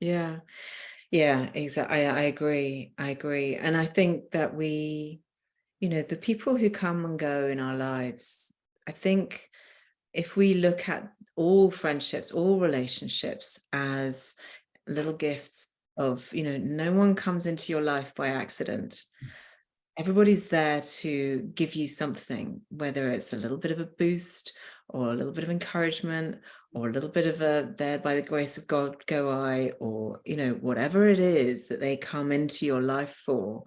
Yeah, exactly. I agree. And I think that the people who come and go in our lives, I think if we look at all friendships, all relationships as little gifts of, no one comes into your life by accident. Everybody's there to give you something, whether it's a little bit of a boost or a little bit of encouragement or a little bit of a there by the grace of God go I, or whatever it is that they come into your life for.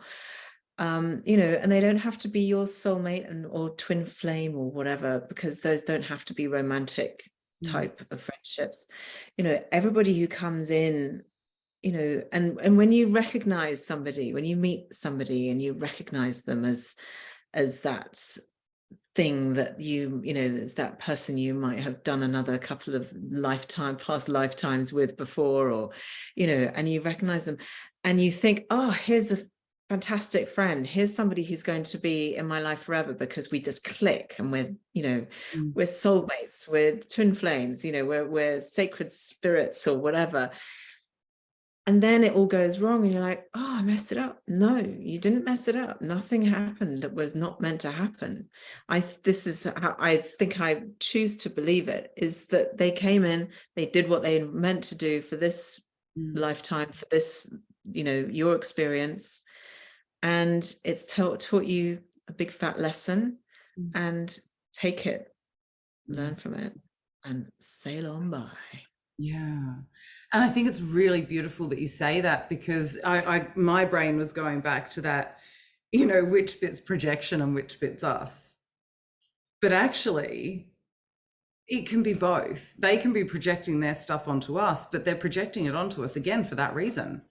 And they don't have to be your soulmate or twin flame or whatever, because those don't have to be romantic type of friendships. Everybody who comes in, and when you recognize somebody, when you meet somebody and you recognize them as that thing that as that person you might have done another couple of past lifetimes with before, or and you recognize them and you think, oh, here's a fantastic friend, here's somebody who's going to be in my life forever because we just click and we're soulmates, we're twin flames, we're sacred spirits or whatever. And then it all goes wrong and you're like, oh, I messed it up. No, you didn't mess it up. Nothing happened that was not meant to happen. This is how I think I choose to believe it, is that they came in, they did what they meant to do for this lifetime, for this, your experience. And it's taught you a big fat lesson, and take it, learn from it, and sail on by. Yeah. And I think it's really beautiful that you say that, because my brain was going back to that, which bit's projection and which bit's us. But actually, it can be both. They can be projecting their stuff onto us, but they're projecting it onto us again for that reason,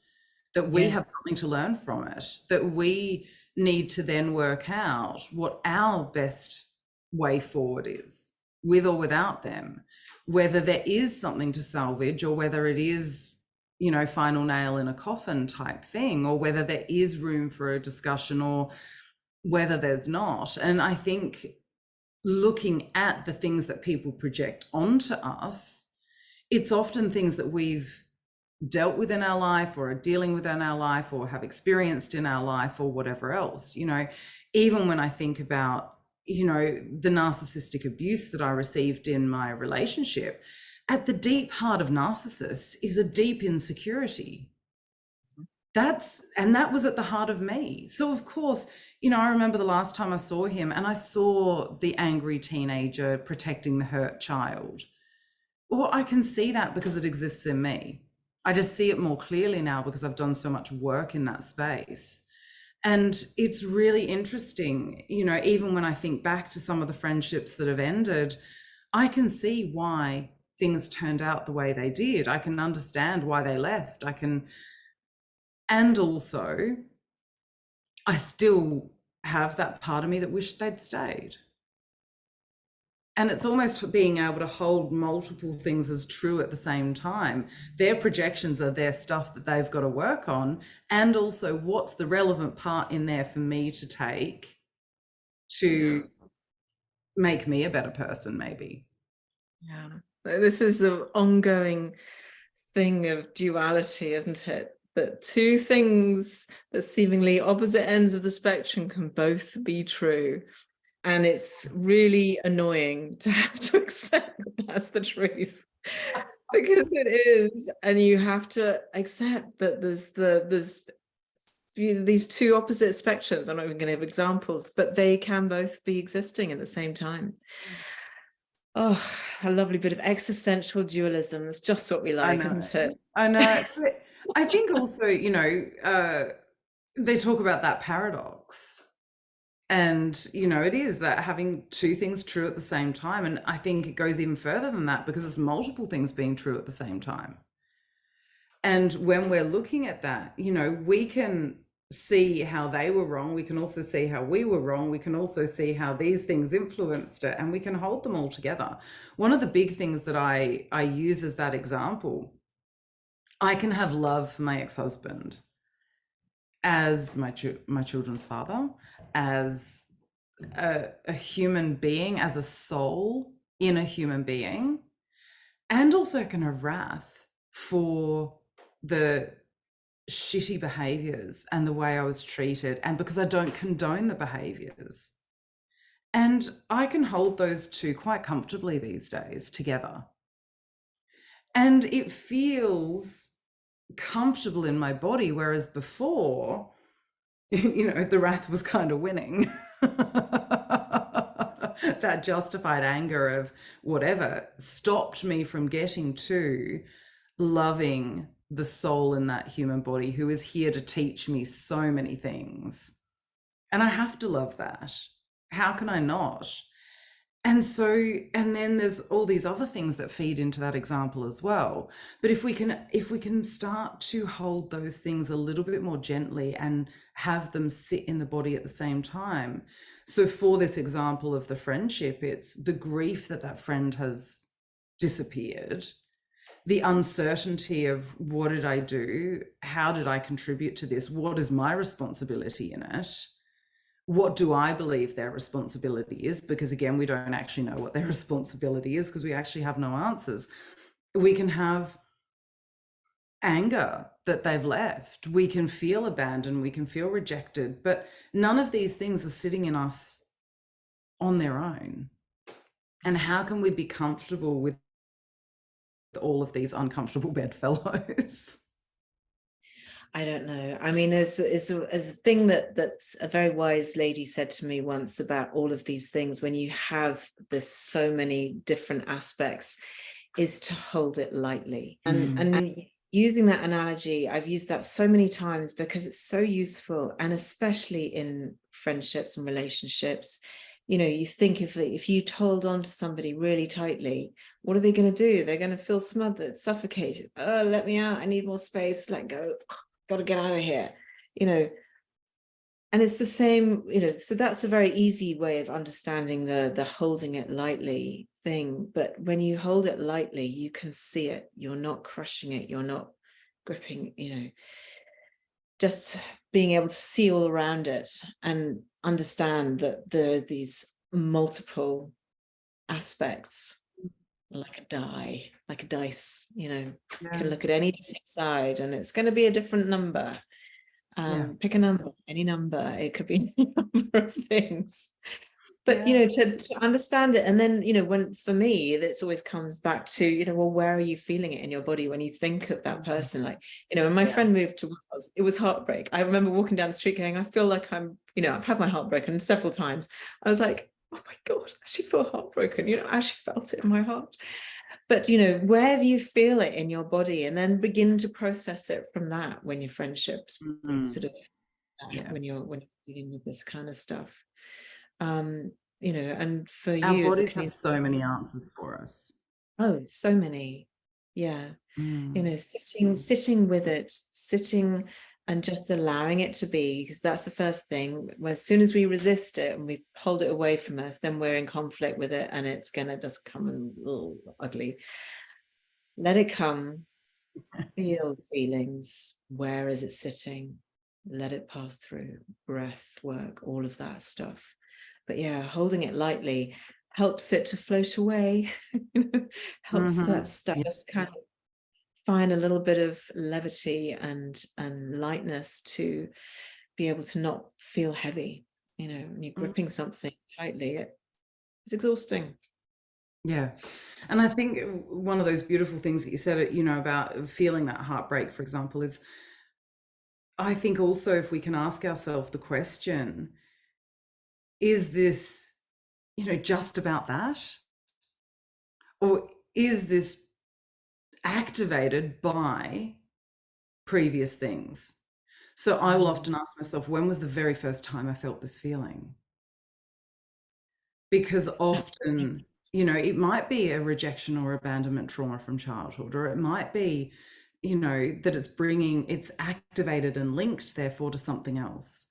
that we have something to learn from it, that we need to then work out what our best way forward is, with or without them, whether there is something to salvage or whether it is, final nail in a coffin type thing, or whether there is room for a discussion or whether there's not. And I think looking at the things that people project onto us, it's often things that we've dealt with in our life or are dealing with in our life or have experienced in our life or whatever else. Even when I think about the narcissistic abuse that I received in my relationship, at the deep heart of narcissists is a deep insecurity. that was at the heart of me. So of course, I remember the last time I saw him and I saw the angry teenager protecting the hurt child. Well, I can see that because it exists in me. I just see it more clearly now because I've done so much work in that space. And it's really interesting, even when I think back to some of the friendships that have ended, I can see why things turned out the way they did. I can understand why they left. And also, I still have that part of me that wished they'd stayed. And it's almost being able to hold multiple things as true at the same time. Their projections are their stuff that they've got to work on. And also, what's the relevant part in there for me to take to make me a better person, maybe? Yeah. This is the ongoing thing of duality, isn't it? That two things that seemingly opposite ends of the spectrum can both be true. And it's really annoying to have to accept that that's the truth, because it is. And you have to accept that there's these two opposite spectrums. I'm not even going to have examples, but they can both be existing at the same time. Oh, a lovely bit of existential dualism. It's just what we like, isn't it? I know. But I think also, they talk about that paradox. And, it is that having two things true at the same time. And I think it goes even further than that because it's multiple things being true at the same time. And when we're looking at that, we can see how they were wrong. We can also see how we were wrong. We can also see how these things influenced it, and we can hold them all together. One of the big things that I use as that example, I can have love for my ex-husband as my children's father, as a human being, as a soul in a human being, and also can have wrath for the shitty behaviors and the way I was treated, and because I don't condone the behaviors. And I can hold those two quite comfortably these days together. And it feels comfortable in my body, whereas before, the wrath was kind of winning. That justified anger of whatever stopped me from getting to loving the soul in that human body who is here to teach me so many things. And I have to love that. How can I not? And then there's all these other things that feed into that example as well. But if we can start to hold those things a little bit more gently and have them sit in the body at the same time. So for this example of the friendship, it's the grief that friend has disappeared, the uncertainty of what did I do? How did I contribute to this? What is my responsibility in it? What do I believe their responsibility is? Because again, we don't actually know what their responsibility is because we actually have no answers. We can have anger that they've left. We can feel abandoned. We can feel rejected. But none of these things are sitting in us on their own. And how can we be comfortable with all of these uncomfortable bedfellows? I don't know. I mean, there's a thing that's a very wise lady said to me once about all of these things. When you have this so many different aspects, is to hold it lightly. And using that analogy, I've used that so many times because it's so useful, and especially in friendships and relationships. You think if you hold on to somebody really tightly, what are they going to do? They're going to feel smothered, suffocated. Oh, let me out. I need more space. Let go. Got to get out of here. And it's the same, so that's a very easy way of understanding the holding it lightly thing. But when you hold it lightly, you can see it. You're not crushing it. You're not gripping, just being able to see all around it and understand that there are these multiple aspects, like a dice, can look at any different side and it's going to be a different number. Pick a number, any number. It could be any number of things. But to understand it, and then when for me this always comes back to well, where are you feeling it in your body when you think of that person? Like when my friend moved to Wales, it was heartbreak. I remember walking down the street going, I feel like I'm I've had my heart broken several times. I was like, oh my god, I actually feel heartbroken. I actually felt it in my heart. But where do you feel it in your body, and then begin to process it from that when your friendships sort of when you're dealing with this kind of stuff. And for Our you as a bodies have community, so many answers for us. oh, so many. Yeah. Sitting with it, sitting and just allowing it to be, because that's the first thing. As soon as we resist it and we hold it away from us, then we're in conflict with it, and it's gonna just come and ugly. Let it come. Feel the feelings. Where is it sitting? Let it pass through. Breath work, all of that stuff. But yeah, holding it lightly helps it to float away. Helps that stuff just kind of find a little bit of levity and lightness to be able to not feel heavy. When you're gripping something tightly, it's exhausting. Yeah. And I think one of those beautiful things that you said, about feeling that heartbreak, for example, is I think also if we can ask ourselves the question, is this, just about that? Or is this activated by previous things? So I will often ask myself, when was the very first time I felt this feeling? Because often, it might be a rejection or abandonment trauma from childhood, or it might be, that it's activated and linked, therefore, to something else.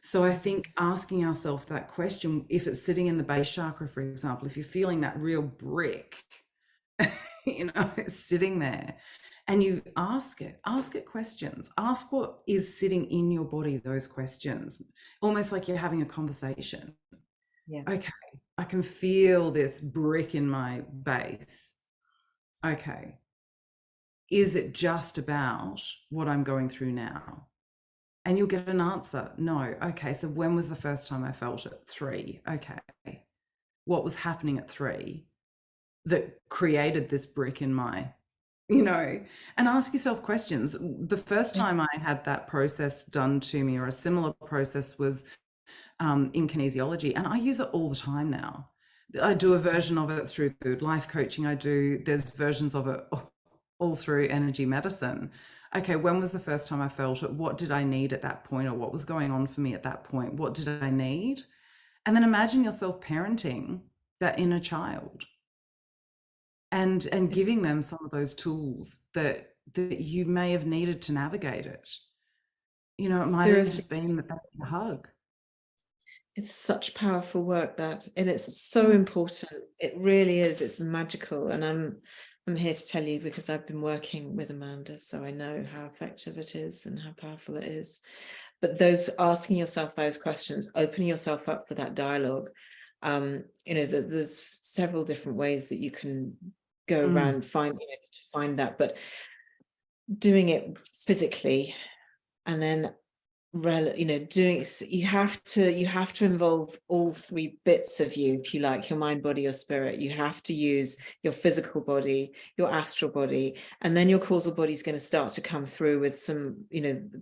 So I think asking ourselves that question, if it's sitting in the base chakra, for example, if you're feeling that real brick, sitting there, and you ask it questions, ask what is sitting in your body, those questions, almost like you're having a conversation. Yeah. Okay, I can feel this brick in my base. Okay. Is it just about what I'm going through now? And you'll get an answer. No. Okay. So when was the first time I felt it? 3. Okay. What was happening at 3 that created this brick in my, and ask yourself questions. The first time I had that process done to me, or a similar process, was in kinesiology, and I use it all the time now. I do a version of it through life coaching. There's versions of it all through energy medicine. Okay, when was the first time I felt it? What did I need at that point, or what was going on for me at that point? What did I need? And then imagine yourself parenting that inner child and giving them some of those tools that you may have needed to navigate it. It might have just been a hug. It's such powerful work, that, and it's so important. It really is. It's magical. And I'm here to tell you, because I've been working with Amanda, so I know how effective it is and how powerful it is. But those asking yourself those questions, opening yourself up for that dialogue, there's several different ways that you can go around to find that, but doing it physically, and then doing, you have to involve all 3 bits of you, if you like, your mind, body, your spirit. You have to use your physical body, your astral body, and then your causal body is going to start to come through with some,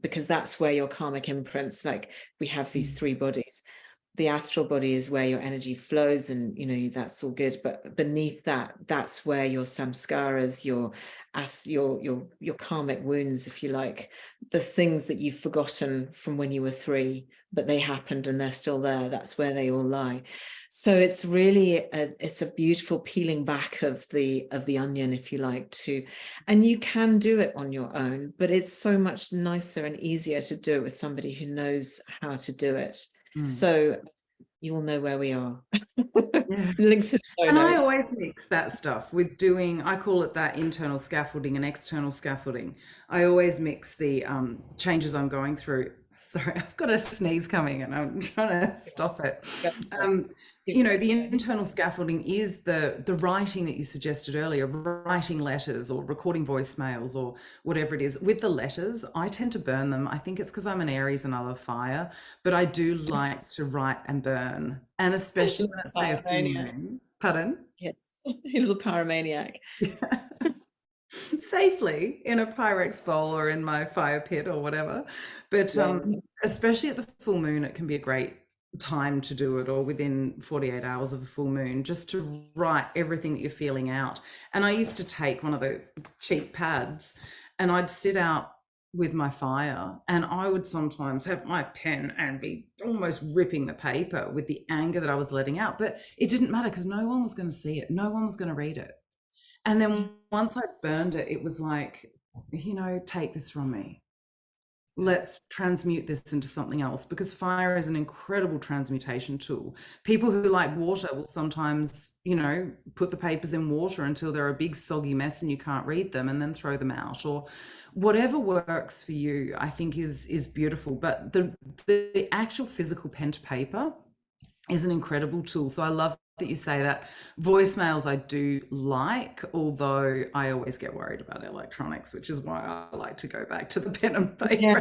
because that's where your karmic imprints, like we have these 3 bodies. The astral body is where your energy flows, and that's all good, but beneath that, that's where your samskaras, your karmic wounds, if you like, the things that you've forgotten from when you were 3, but they happened and they're still there. That's where they all lie. So it's really it's a beautiful peeling back of the onion, if you like, and you can do it on your own, but it's so much nicer and easier to do it with somebody who knows how to do it. So you will know where we are. Links in the show and notes. I always mix that stuff with I call it that internal scaffolding and external scaffolding. I always mix the changes I'm going through Sorry, I've got a sneeze coming and I'm trying to stop it. Go for it. Um, Keep the going. internal scaffolding is the writing that you suggested earlier, writing letters or recording voicemails or whatever it is. With the letters, I tend to burn them. I think it's because I'm an Aries and I love fire, but I do like to write and burn, and especially when it's, say, a full Pyromaniac. moon. Pardon? Yes. You little pyromaniac. Safely in a Pyrex bowl or in my fire pit or whatever. But Yeah. especially at the full moon, it can be a great time to do it, or within 48 hours of a full moon, just to write everything that you're feeling out. And I used to take one of the cheap pads and I'd sit out with my fire, and I would sometimes have my pen and be almost ripping the paper with the anger that I was letting out. But it didn't matter because no one was going to see it, no one was going to read it. And then once I burned it, it was like, take this from me. Let's transmute this into something else, because fire is an incredible transmutation tool. People who like water will sometimes, put the papers in water until they're a big soggy mess and you can't read them, and then throw them out, or whatever works for you, I think is beautiful. But the actual physical pen to paper is an incredible tool. So I love that you say that. Voicemails I do like, although I always get worried about electronics, which is why I like to go back to the pen and paper. Yeah,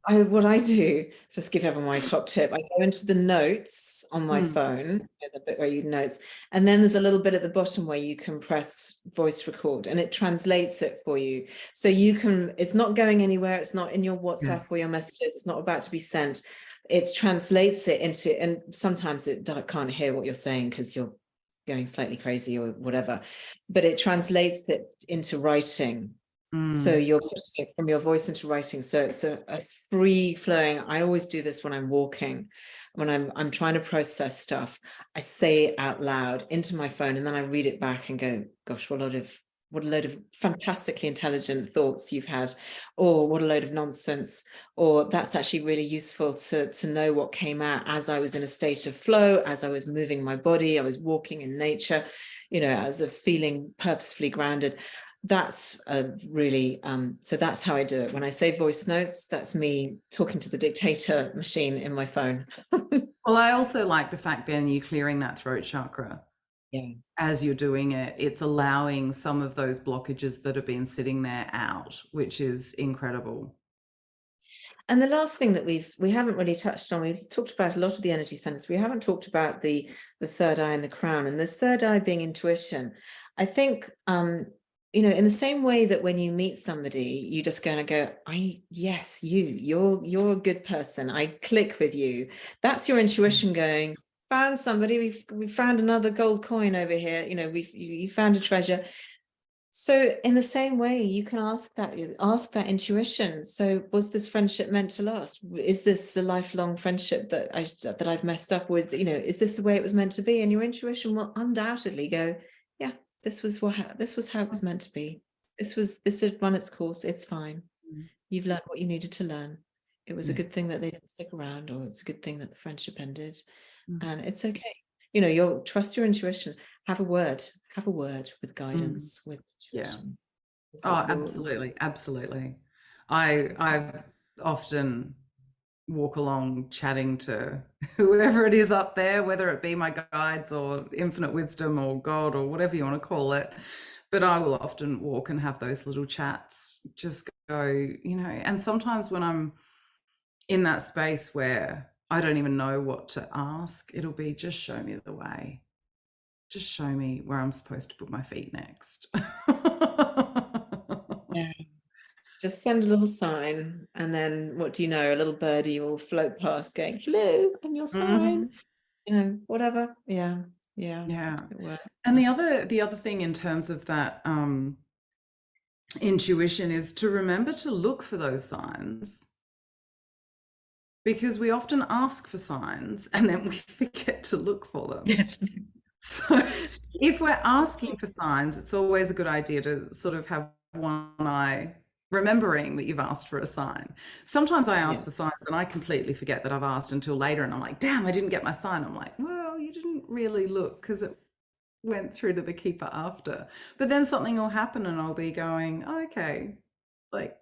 what I do, just give everyone my top tip. I go into the notes on my phone, the bit where you notes, and then there's a little bit at the bottom where you can press voice record and it translates it for you. So it's not going anywhere. It's not in your WhatsApp or your messages. It's not about to be sent. It translates it into, and sometimes it can't hear what you're saying because you're going slightly crazy or whatever, but it translates it into writing. So you're pushing it from your voice into writing. So it's a free flowing. I always do this when I'm walking, when I'm trying to process stuff. I say it out loud into my phone, and then I read it back and go, gosh, what a load of fantastically intelligent thoughts you've had, or what a load of nonsense, or that's actually really useful to know what came out as I was in a state of flow, as I was moving my body, I was walking in nature, as I was feeling purposefully grounded. That's really, so that's how I do it. When I say voice notes, that's me talking to the dictator machine in my phone. Well, I also like the fact, Ben, you clearing that throat chakra. Yeah. As you're doing it, it's allowing some of those blockages that have been sitting there out, which is incredible. And the last thing that we haven't really touched on, we've talked about a lot of the energy centers. We haven't talked about the third eye and the crown, and this third eye being intuition. I think, in the same way that when you meet somebody, you just going to go, yes, you're a good person. I click with you. That's your intuition going, found somebody. We found another gold coin over here. You found a treasure. So in the same way, you can ask that intuition. So was this friendship meant to last? Is this a lifelong friendship that I've messed up with? Is this the way it was meant to be? And your intuition will undoubtedly go, yeah, this was how it was meant to be. This had run its course. It's fine. You've learned what you needed to learn. It was a good thing that they didn't stick around, or it's a good thing that the friendship ended. And it's okay. You'll trust your intuition. Have a word with guidance, with intuition. Oh, absolutely. I often walk along chatting to whoever it is up there, whether it be my guides or infinite wisdom or God or whatever you want to call it. But I will often walk and have those little chats, just go, and sometimes when I'm in that space where I don't even know what to ask, it'll be, just show me the way. Just show me where I'm supposed to put my feet next. Yeah. Just send a little sign, and then what do you know? A little birdie will float past going, hello, I'm your sign. Whatever. Yeah. And the other thing in terms of that intuition is to remember to look for those signs, because we often ask for signs and then we forget to look for them. Yes. So if we're asking for signs, it's always a good idea to sort of have one eye remembering that you've asked for a sign. Sometimes I ask for signs and I completely forget that I've asked until later, and I'm like, damn, I didn't get my sign. I'm like, well, you didn't really look because it went through to the keeper after. But then something will happen and I'll be going, oh, okay, like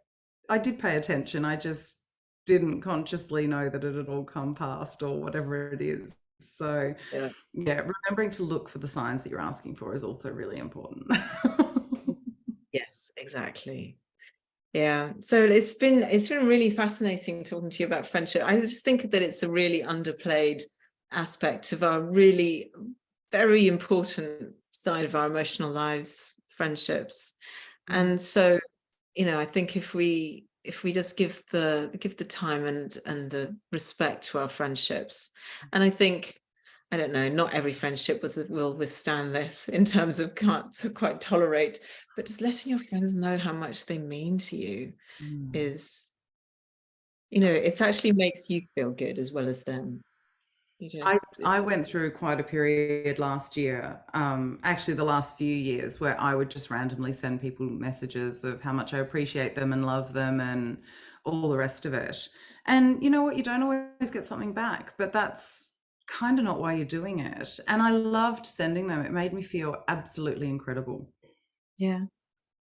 I did pay attention. I just didn't consciously know that it had all come past or whatever it is. So, Yeah. yeah, remembering to look for the signs that you're asking for is also really important. Yes, exactly. Yeah. So it's been really fascinating talking to you about friendship. I just think that it's a really underplayed aspect of our really very important side of our emotional lives, friendships. And so, I think if we just give the time and the respect to our friendships, and I don't know, not every friendship will withstand this in terms of can't to quite tolerate, but just letting your friends know how much they mean to you is, it actually makes you feel good as well as them. I went through quite a period last year, actually the last few years, where I would just randomly send people messages of how much I appreciate them and love them and all the rest of it. And you know what? You don't always get something back, but that's kind of not why you're doing it. And I loved sending them. It made me feel absolutely incredible. Yeah.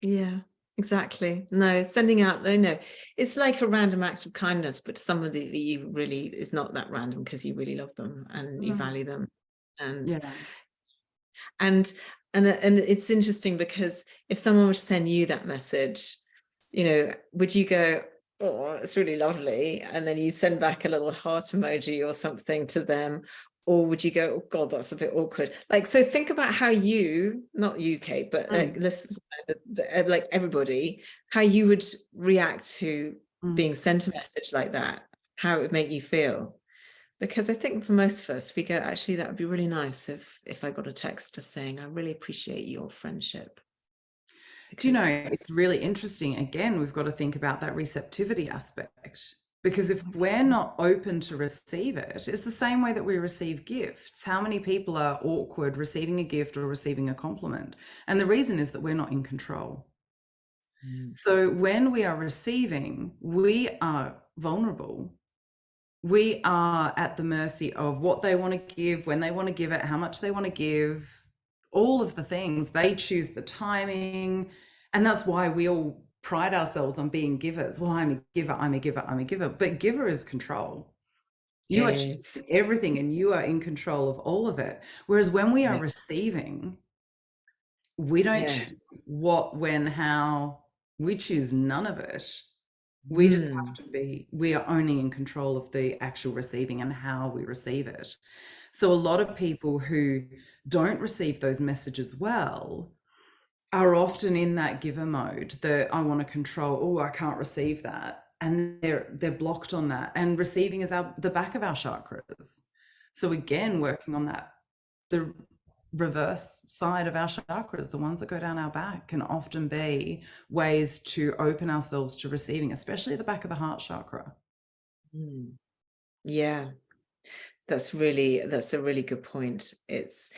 Yeah, exactly. No, sending out, no, it's like a random act of kindness, but to somebody that you really is not that random because you really love them and you Mm. value them. And Yeah. and and it's interesting because if someone would send you that message, would you go, oh, it's really lovely, and then you send back a little heart emoji or something to them, or would you go, oh God, that's a bit awkward? Like, so think about how you, not you, Kate, but Mm. like everybody, how you would react to Mm. being sent a message like that, how it would make you feel. Because I think for most of us, we go, actually, that would be really nice if I got a text just saying, I really appreciate your friendship. Do you know, Because it's really interesting. Again, we've got to think about that receptivity aspect. Because if we're not open to receive it, it's the same way that we receive gifts. How many people are awkward receiving a gift or receiving a compliment? And the reason is that we're not in control. So when we are receiving, we are vulnerable. We are at the mercy of what they want to give, when they want to give it, how much they want to give, all of the things. They choose the timing. And that's why we all pride ourselves on being givers. Well, I'm a giver, I'm a giver, I'm a giver. But giver is control. You are choosing yes, everything and you are in control of all of it. Whereas when we are yeah, receiving, we don't yeah. choose what, when, how. We choose none of it. We just Mm. have to be, we are only in control of the actual receiving and how we receive it. So a lot of people who don't receive those messages well are often in that giver mode that I want to control. Oh, I can't receive that. And they're blocked on that. And receiving is the back of our chakras. So again, working on that, the reverse side of our chakras, the ones that go down our back, can often be ways to open ourselves to receiving, especially the back of the heart chakra. Mm. Yeah, that's a really good point. It's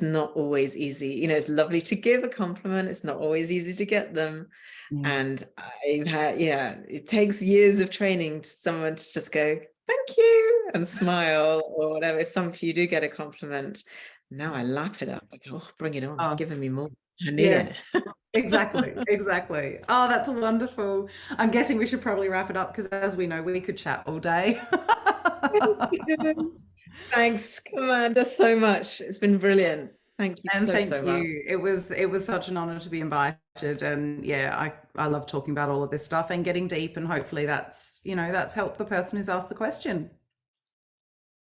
not always easy. It's lovely to give a compliment. It's not always easy to get them. Yeah. And I've had, it takes years of training to someone to just go, thank you, and smile or whatever. If some of you do get a compliment, now I lap it up. I go, oh, bring it on, Oh, giving me more. I need yeah, it. exactly. Exactly. Oh, that's wonderful. I'm guessing we should probably wrap it up because, as we know, we could chat all day. Yes, we do. Thanks, Commander, so much. It's been brilliant. Thank you And so, thank so much. you. It was such an honor to be invited. And yeah, I love talking about all of this stuff and getting deep. And hopefully that's helped the person who's asked the question.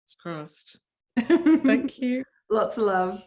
It's crossed. Thank you. Lots of love.